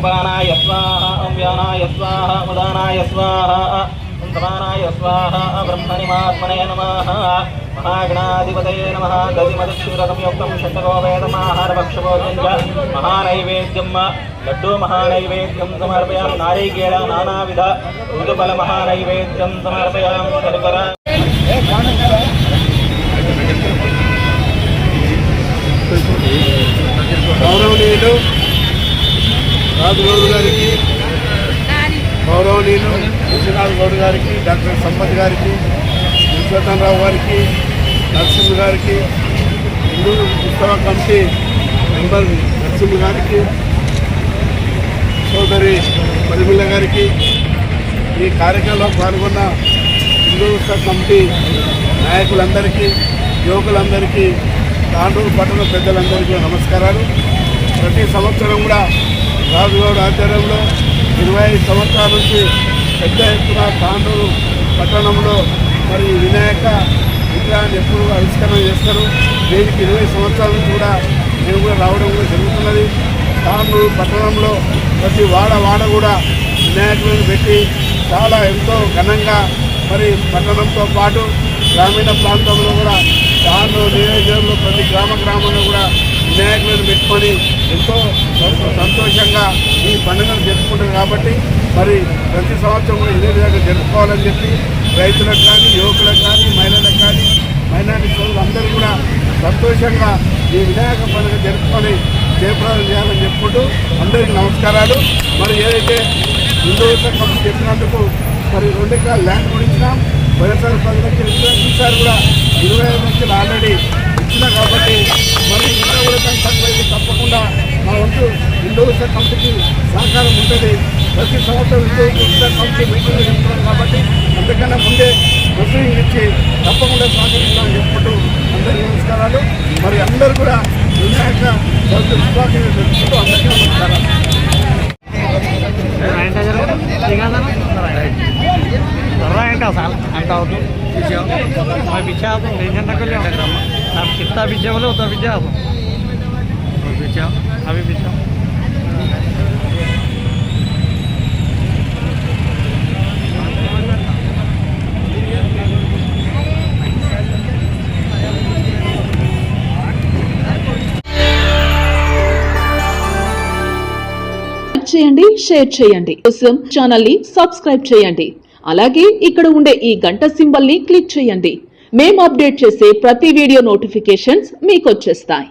प्राणाय स्वाहा व्यानाय स्वाहा उदानाय स्वाहा समानाय स्वाहा ब्रह्मणिमात्मने नमः महागणाधिपतये नमः गतिमतिक्षुरसंयुक्तं षट्को वेदमाहारभक्षभोजं च महानैवेद्यं लड्डू महानैवेद्यं समर्पयामि नारिकेल नानाविध मधुफल महानैवेद्यं समर्पयामि शर्करा गौरवनीयुలు రాజుగౌడ్ గారికి గౌరవనీయులు విశ్వనాథ్ గౌడ్ గారికి డాక్టర్ సంపత్ గారికి విశ్వనాథరావు గారికి నరసింహ గారికి హిందూ ఉత్సవ కమిటీ మెంబర్ నరసింహ గారికి సోదరి పరిమిళ గారికి ఈ కార్యక్రమంలో పాల్గొన్న హిందూ ఉత్సవ కమిటీ నాయకులందరికీ యువకులందరికీ తాండూరు పట్టణ పెద్దలందరికీ నమస్కారాలు. ప్రతి సంవత్సరం కూడా రాజుగౌడ్ ఆధ్వర్యంలో 25 సంవత్సరాల నుంచి పెద్ద ఎత్తున తాండూరు పట్టణంలో మరి వినాయక విగ్రహాన్ని ఎప్పుడు ఆవిష్కరణ చేస్తారు. దీనికి 20 సంవత్సరాల నుంచి కూడా మేము కూడా రావడం కూడా జరుగుతున్నది. తాండూరు పట్టణంలో ప్రతి వాడ కూడా వినాయకులను పెట్టి చాలా ఎంతో ఘనంగా మరి పట్టణంతో పాటు గ్రామీణ ప్రాంతంలో కూడా తాండూరు నియోజకవర్గంలో ప్రతి గ్రామంలో కూడా వినాయకులను పెట్టుకొని ఎంతో సంతోషంగా ఈ పండుగను జరుపుకుంటారు. కాబట్టి మరి ప్రతి సంవత్సరం కూడా ఇదే విధంగా జరుపుకోవాలని చెప్పి రైతులకు కానీ యువకులకు కానీ మహిళలకు కానీ మైనారిటీ సోదరులు అందరూ కూడా సంతోషంగా ఈ వినాయక పండుగ జరుపుకొని జయప్రదం చేయాలని చెప్పుకుంటూ అందరికీ నమస్కారాలు. మరి ఏదైతే హిందూ కమిటీ చెప్పినందుకు మరి 2 ఎకరాల ల్యాండ్ కూడా ఇచ్చినాం. వైఎస్ఆర్ 10 లక్షలు ఇచ్చినాం. ఈసారి కూడా 25 లక్షలు ఆల్రెడీ ఇచ్చినా కాబట్టి మరి ఇంకా కూడా సంఘానికి తప్పకుండా మా వంతు హిందూ ఉత్సవ కమిటీకి సహకారం ఉంటుంది. ప్రతి సంవత్సరం హిందూ ఉత్సవ కమిటీ మీటింగ్లు చెప్తున్నాం కాబట్టి అందుకన్నా ముందే ప్రొసీడింగ్ ఇచ్చి తప్పకుండా సహకరిస్తామని చెప్పుకుంటూ అందరికీ నమస్కారాలు. మరి అందరూ కూడా వినాయక చవితి శుభాకాంక్షలు తెలుసుకుంటూ అందరికీ నమస్కారాలు. कितना पीछे बोले उतना पीछे आप पीछे अभी पीछे చేయండి, షేర్ చేయండి. కోసం ఛానల్ ని సబ్స్క్రైబ్ చేయండి. అలాగే ఇక్కడ ఉండే ఈ గంట సింబల్ ని క్లిక్ చేయండి. మేము అప్డేట్ చేసే ప్రతి వీడియో నోటిఫికేషన్స్ మీకు వచ్చేస్తాయి.